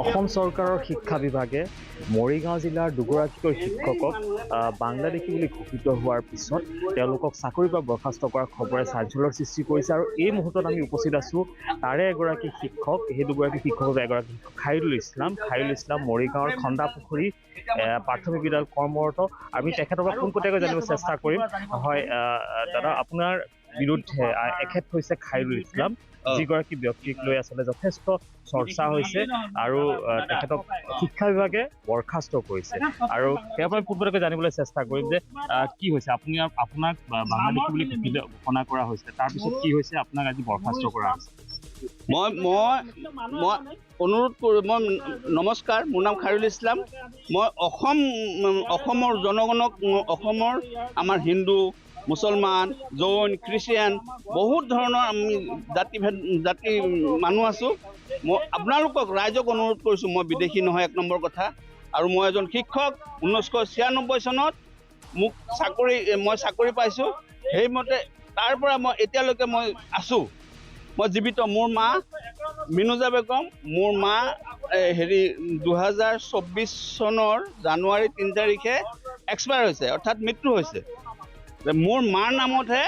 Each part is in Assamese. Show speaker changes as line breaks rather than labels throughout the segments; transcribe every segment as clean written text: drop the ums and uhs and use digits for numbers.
অসম চৰকাৰৰ শিক্ষা বিভাগে মৰিগাঁও জিলাৰ দুগৰাকীকৈ শিক্ষকক বাংলাদেশী বুলি ঘোষিত হোৱাৰ পিছত তেওঁলোকক চাকৰিৰ পৰা বৰ্খাস্ত কৰাৰ খবৰে চাঞ্চল্যৰ সৃষ্টি কৰিছে। আৰু এই মুহূৰ্তত আমি উপস্থিত আছো তাৰে এগৰাকী শিক্ষক, সেই দুগৰাকী শিক্ষকৰ এগৰাকী খাইৰুল ইছলাম মৰিগাঁৱৰ খন্দাপুখুৰী প্ৰাথমিক বিদ্যালয়ত কৰ্মৰত। আমি তেখেতৰ পৰা পোনপটীয়াকৈ জানিব চেষ্টা কৰিম। হয় দাদা, আপোনাৰ বিৰুদ্ধে এখেত হৈছে খাইৰুল ইছলাম, যিগৰাকী ব্যক্তিক লৈ আচলতে যথেষ্ট চৰ্চা হৈছে আৰু তেখেতক শিক্ষা বিভাগে বৰ্খাস্ত কৰিছে। আৰু তেওঁৰ পৰা পোনপটীয়াকৈ জানিবলৈ চেষ্টা কৰিম যে কি হৈছে, আপোনাক বাংলাদেশী বুলি ঘোষণা কৰা হৈছে, তাৰপিছত কি হৈছে, আপোনাক আজি বৰ্খাস্ত কৰা হৈছে?
মই অনুৰোধ কৰোঁ, নমস্কাৰ, মোৰ নাম খাইৰুল ইছলাম। মই অসমৰ জনগণক, অসমৰ আমাৰ হিন্দু, মুছলমান, জৈন, খ্ৰীষ্টিয়ান বহুত ধৰণৰ আমি জাতি মানুহ আছোঁ। মই আপোনালোকক ৰাইজক অনুৰোধ কৰিছোঁ, মই বিদেশী নহয় এক নম্বৰ কথা, আৰু মই এজন শিক্ষক। 1996 চনত মই চাকৰি পাইছোঁ। সেইমতে তাৰ পৰা মই এতিয়ালৈকে মই আছোঁ, মই জীৱিত। মোৰ মা মিনুজা বেগম, মোৰ মা 2024 চনৰ জানুৱাৰী 3 তাৰিখে এক্সপায়াৰ হৈছে, অৰ্থাৎ মৃত্যু হৈছে। মোৰ মাৰ নামতহে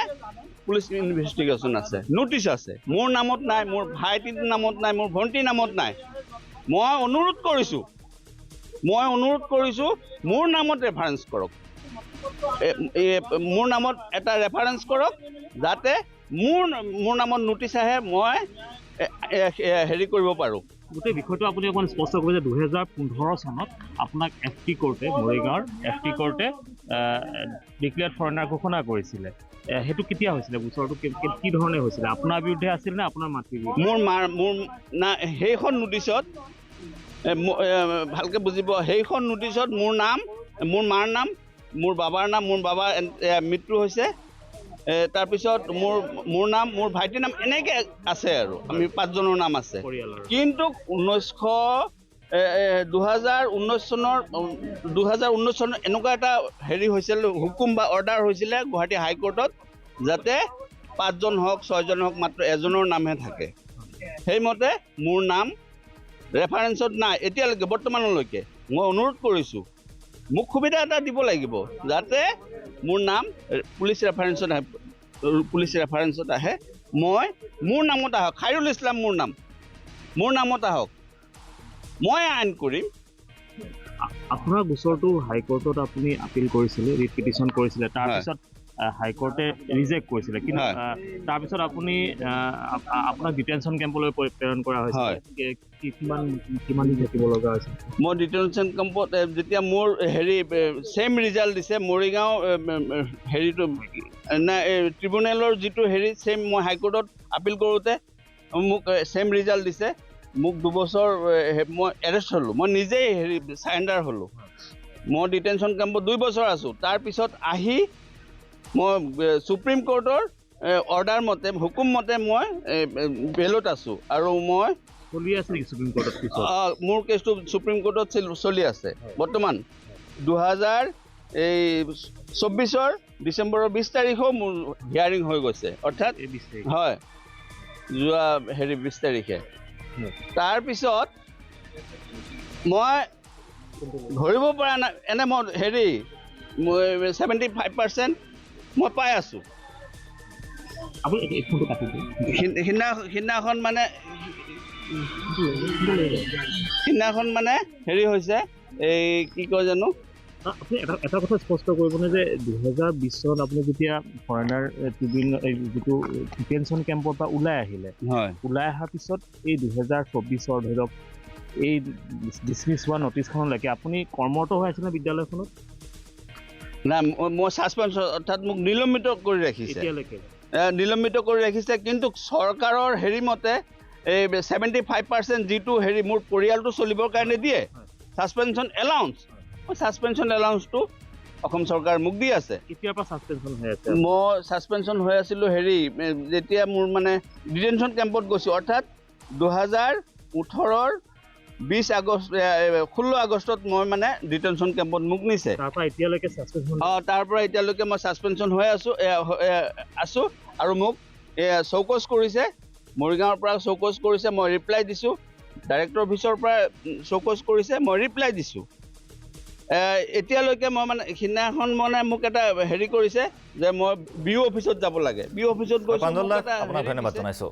পুলিচ ইনভেষ্টিগেশ্যন আছে, নটিচ আছে, মোৰ নামত নাই, মোৰ ভাইটিৰ নামত নাই, মোৰ ভণ্টিৰ নামত নাই। মই অনুৰোধ কৰিছোঁ মোৰ নামত ৰেফাৰেঞ্চ কৰক, মোৰ নামত এটা ৰেফাৰেঞ্চ কৰক, যাতে মোৰ নামত নটিচ আহে, মই হেৰি কৰিব পাৰোঁ।
গোটেই বিষয়টো আপুনি অকণমান স্পষ্ট কৰিব যে 2015 চনত আপোনাক FT কোৰ্টে, মৰিগাঁৱৰ FT কোৰ্টে ডিক্লেয়াৰ্ড ফৰেনাৰ ঘোষণা কৰিছিলে। সেইটো কেতিয়া হৈছিলে? গোচৰটো কি ধৰণে হৈছিলে? আপোনাৰ বিৰুদ্ধে আছিল নে আপোনাৰ মাতৃৰ বিৰুদ্ধে?
সেইখন নোটিছত ভালকৈ বুজিব, সেইখন নোটিছত মোৰ নাম, মোৰ মাৰ নাম, মোৰ বাবাৰ নাম, মোৰ বাবাৰ মৃত্যু হৈছে, তাৰপিছত মোৰ নাম, মোৰ ভাইটিৰ নাম, এনেকৈ আছে আৰু আমি 5 জনৰ নাম আছে। কিন্তু 2019 চনত এনেকুৱা এটা হেৰি হৈছিল, হুকুম বা অৰ্ডাৰ হৈছিলে গুৱাহাটী হাইকোৰ্টত, যাতে 5 জন হওক 6 জন হওক, মাত্ৰ এজনৰ নামহে থাকে। সেইমতে মোৰ নাম ৰেফাৰেঞ্চত নাই এতিয়ালৈকে, বৰ্তমানলৈকে। মই অনুৰোধ কৰিছোঁ, মোক সুবিধা এটা দিব লাগিব, যাতে মোৰ নাম পুলিচ ৰেফাৰেঞ্চত আহে, মোৰ নামত আহক, খাইৰুল ইছলাম মোৰ নামত আহক, মই আইন কৰিম।
আপোনাৰ গোচৰটো হাইকোৰ্টত আপুনি আপিল কৰিছিলে, ৰিট পিটিশ্যন কৰিছিলে, তাৰপিছত হাইকোৰ্টে ৰিজেক্ট কৰিছিলে, কিন্তু তাৰপিছত আপুনি আপোনাক ডিটেনশ্যন কেম্পলৈ প্ৰেৰণ কৰা হৈছে। কিমান দিন থাকিব লগা হৈছে?
মই ডিটেনশ্যন কেম্পত যেতিয়া মোৰ ছেম ৰিজাল্ট দিছে, মৰিগাঁও ট্ৰিবুনেলৰ যিটো ছেম, মই হাইকোৰ্টত আপিল কৰোঁতে মোক ছেম ৰিজাল্ট দিছে। মোক 2 বছৰ মই এৰেষ্ট হ'লোঁ, মই নিজেই চাৰেণ্ডাৰ হ'লোঁ। মই ডিটেনশ্যন কেম্পত 2 বছৰ আছোঁ। তাৰপিছত আহি মই সুপ্ৰিম কোৰ্টৰ অৰ্ডাৰ মতে, হুকুম মতে মই বেলত আছোঁ, আৰু মই
চলি আছে নেকি সুপ্ৰিম কোৰ্টত?
মোৰ কেছটো সুপ্ৰিম কোৰ্টত চলি আছে বৰ্তমান। 2024 ডিচেম্বৰৰ 20 তাৰিখেও মোৰ হিয়াৰিং হৈ গৈছে, অৰ্থাৎ হয়, যোৱা 20 তাৰিখে। তাৰপিছত মই ধৰিব পৰা নাই, এনে মই 75% মই পাই আছোঁ। সিদিনাখন মানে হৈছে, এই কি কয় জানো,
আপুনি এটা কথা স্পষ্ট কৰিবনে যে 2020 চনত আপুনি যেতিয়া ফৰেনাৰ যিটো ডিটেনশ্যন কেম্পৰ পৰা ওলাই আহিলে, ওলাই অহাৰ পিছত এই 2024 ধৰি লওক এই ডিছমিছ হোৱা নটিছখনলৈকে আপুনি কৰ্মৰত হৈ আছিল নে বিদ্যালয়খনত?
নাই, মই ছাছপেনশ্যন, অৰ্থাৎ মোক নিলম্বিত কৰি ৰাখিছে এতিয়ালৈকে, কিন্তু চৰকাৰৰ মতে এই 75% যিটো মোৰ পৰিয়ালটো চলিবৰ কাৰণে দিয়ে ছাছপেনশ্যন এলাউন্স, ছাছপেনশ্যন এলাউন্সটো অসম চৰকাৰ মোক দি আছে।
কেতিয়াৰ পৰা ছাছপেনশ্যন হৈ আছে? মই
ছাছপেনশ্যন হৈ আছিলোঁ যেতিয়া মোৰ ডিটেনশ্যন কেম্পত গৈছোঁ, অৰ্থাৎ 2018 16 আগষ্টত মই ডিটেনশ্যন কেম্পত মোক নিছে।
তাৰ পৰা এতিয়ালৈকে
মই ছাছপেনশ্যন হৈ আছোঁ, আৰু মোক চৌকছ কৰিছে, মৰিগাঁৱৰ পৰা চৌকছ কৰিছে। মই ৰিপ্লাই দিছোঁ, ডাইৰেক্টৰ অফিচৰ পৰা চৌকছ কৰিছে, মই ৰিপ্লাই দিছোঁ। এতিয়ালৈকে মই মানে সিদিনাখন মানে মোক এটা হেৰি কৰিছে যে মই BO অফিচত যাব লাগে। BO অফিচত গৈছোঁ।
আপোনাক ধন্যবাদ জনাইছোঁ।